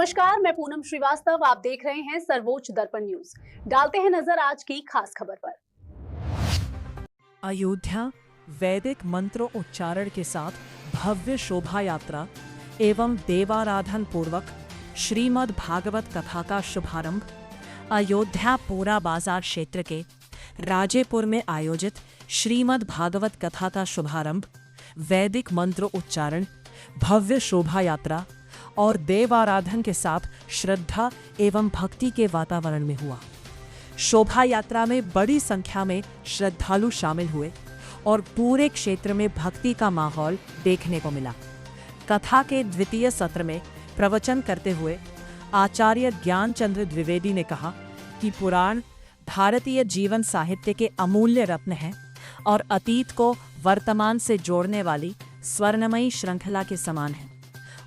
नमस्कार, मैं पूनम श्रीवास्तव। आप देख रहे हैं सर्वोच्च दर्पण न्यूज। डालते हैं नजर आज की खास खबर पर। अयोध्या वैदिक मंत्रों उच्चारण के साथ भव्य शोभा यात्रा एवं देवाराधन पूर्वक श्रीमद् भागवत कथा का शुभारंभ अयोध्या पोरा बाजार क्षेत्र के राजेपुर में आयोजित श्रीमद् भागवत कथा का शुभारंभ वैदिक मंत्रों उच्चारण, भव्य शोभा यात्रा और देवाराधन के साथ श्रद्धा एवं भक्ति के वातावरण में हुआ। शोभा यात्रा में बड़ी संख्या में श्रद्धालु शामिल हुए और पूरे क्षेत्र में भक्ति का माहौल देखने को मिला। कथा के द्वितीय सत्र में प्रवचन करते हुए आचार्य ज्ञानचंद्र द्विवेदी ने कहा कि पुराण भारतीय जीवन साहित्य के अमूल्य रत्न हैं और अतीत को वर्तमान से जोड़ने वाली स्वर्णमयी श्रृंखला के समान है।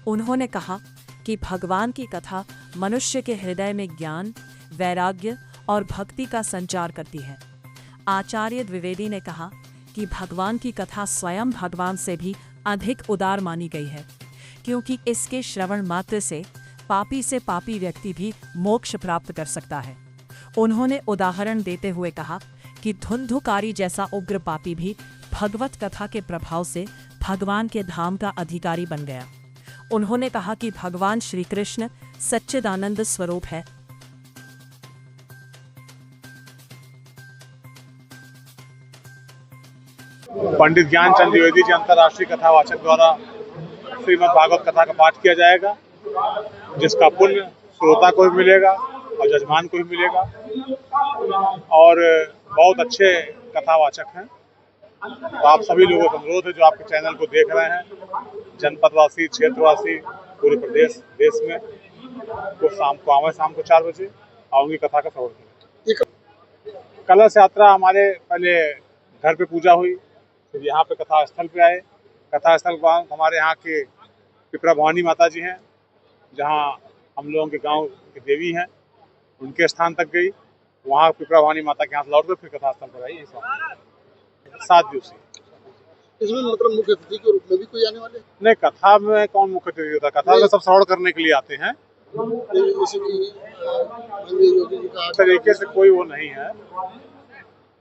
उन्होंने कहा कि भगवान की कथा मनुष्य के हृदय में ज्ञान, वैराग्य और भक्ति का संचार करती है। आचार्य द्विवेदी ने कहा कि भगवान की कथा स्वयं भगवान से भी अधिक उदार मानी गई है, क्योंकि इसके श्रवण मात्र से पापी व्यक्ति भी मोक्ष प्राप्त कर सकता है। उन्होंने उदाहरण देते हुए कहा कि धुंधुकारी जैसा उग्र पापी भी भगवत कथा के प्रभाव से भगवान के धाम का अधिकारी बन गया। उन्होंने कहा कि भगवान श्री कृष्ण सच्चिदानंद स्वरूप है। पंडित ज्ञानचंद्र द्विवेदी जी अंतर्राष्ट्रीय कथावाचक द्वारा श्रीमद् भागवत कथा का पाठ किया जाएगा, जिसका पुण्य श्रोता को भी मिलेगा और जजमान को भी मिलेगा। और बहुत अच्छे कथावाचक हैं। तो आप सभी लोगों का अनुरोध है जो आपके चैनल को देख रहे हैं, जनपदवासी, क्षेत्रवासी, पूरे प्रदेश देश में, तो शाम को 4 बजे और उनकी कथा का श्रवण करें। कलश यात्रा हमारे पहले घर पे पूजा हुई, फिर यहाँ पे कथा स्थल पे आए। कथा स्थल पर हमारे यहाँ के पिपरा भवानी माता जी हैं, जहाँ हम लोगों के गांव की देवी हैं, उनके स्थान तक गई। वहाँ पिपरा भवानी माता के यहाँ लौट कर फिर कथा स्थल पर आई। 7 दिवसीय। इसमें मतलब मुख्य अतिथि के रूप में भी कोई आने वाले? नहीं, कथा में कौन मुख्य अतिथि होता है? कथा में सब श्रवण करने के लिए आते हैं। इस तरीके से कोई वो नहीं है।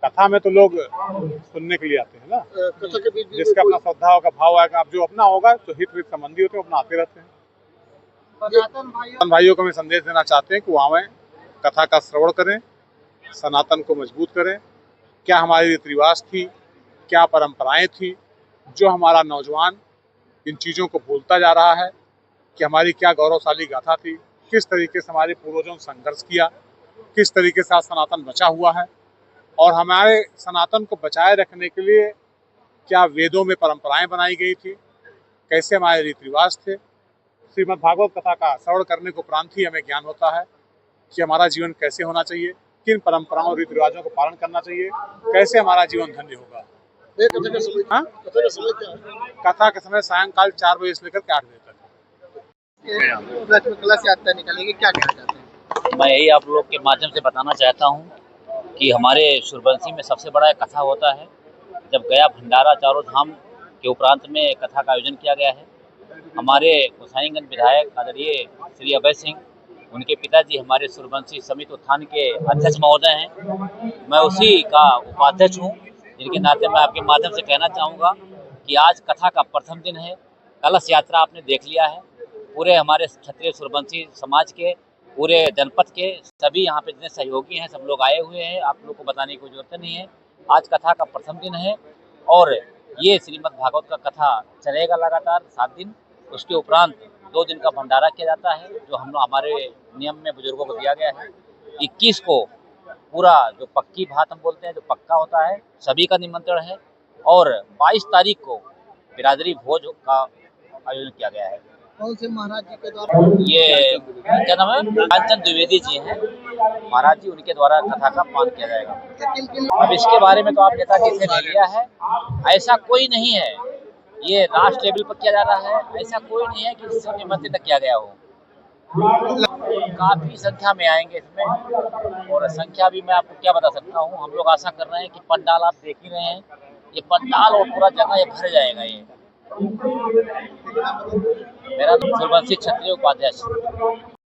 कथा में तो लोग सुनने के लिए आते हैं ना। कथा के बीच जिसका अपना श्रद्धा होगा, भाव आएगा, अब जो अपना होगा तो हित संबंधी होते हैं, अपना आते रहते हैं। सनातन भाइयों को मैं संदेश देना चाहते हैं कि वो आवें, कथा का श्रवण करें, सनातन को मजबूत करें। क्या हमारी रीति रिवाज थी, क्या परंपराएं थी, जो हमारा नौजवान इन चीज़ों को भूलता जा रहा है, कि हमारी क्या गौरवशाली गाथा थी, किस तरीके से हमारे पूर्वजों ने संघर्ष किया, किस तरीके से आज सनातन बचा हुआ है, और हमारे सनातन को बचाए रखने के लिए क्या वेदों में परंपराएं बनाई गई थी, कैसे हमारे रीति रिवाज थे। श्रीमद् भागवत कथा का श्रवण करने को उपरांत ही हमें ज्ञान होता है कि हमारा जीवन कैसे होना चाहिए, किन परंपराओं और रीति रिवाजों को पालन करना चाहिए, कैसे हमारा जीवन धन्य होगा। कथा के समय सायंकाल 4 बजे से लेकर के 8 बजे तक। कलश यात्रा निकलेगी, क्या कहना चाहते हैं? मैं यही आप लोग के माध्यम से बताना चाहता हूँ कि हमारे सूर्यवंशी में सबसे बड़ा कथा होता है। जब गया भंडारा चारों धाम के उपरांत में कथा का आयोजन किया गया है। हमारे गोसाईगंज विधायक आदरणीय श्री अभय सिंह, उनके पिताजी हमारे सूर्यवंशी समिति उत्थान के अध्यक्ष महोदय हैं। मैं उसी का उपाध्यक्ष हूँ, जिनके नाते मैं आपके माध्यम से कहना चाहूँगा कि आज कथा का प्रथम दिन है। कलश यात्रा आपने देख लिया है। पूरे हमारे क्षत्रिय सूर्यवंशी समाज के, पूरे जनपद के सभी यहाँ पे जितने सहयोगी हैं, सब लोग आए हुए हैं। आप लोग को बताने की कोई जरूरत नहीं है। आज कथा का प्रथम दिन है और ये श्रीमद् भागवत का कथा चलेगा लगातार 7 दिन। उसके उपरांत 2 दिन का भंडारा किया जाता है, जो हमारे नियम में बुजुर्गों को दिया गया है। 21 को पूरा जो पक्की भात हम बोलते हैं, जो पक्का होता है, सभी का निमंत्रण है। और 22 तारीख को बिरादरी भोज का आयोजन किया गया है। कौन से महाराज जी के द्वारा? ये क्या नाम है? ज्ञानचंद्र द्विवेदी जी हैं महाराज जी, उनके द्वारा कथा का पान किया जाएगा। अब इसके बारे में तो आप नेताजी से ले लिया है। ऐसा कोई नहीं है, ये राष्ट्र लेवल पर किया जा रहा है। ऐसा कोई नहीं है कि जिससे निमंत्रित किया गया हो। काफी संख्या में आएंगे इसमें, और संख्या भी मैं आपको क्या बता सकता हूँ। हम लोग आशा कर रहे हैं कि पंडाल आप देख ही रहे हैं, ये पंडाल और पूरा जगह ये भर जाएगा। ये मेरा सूर्यवंशी क्षत्रिय उपाध्यक्ष।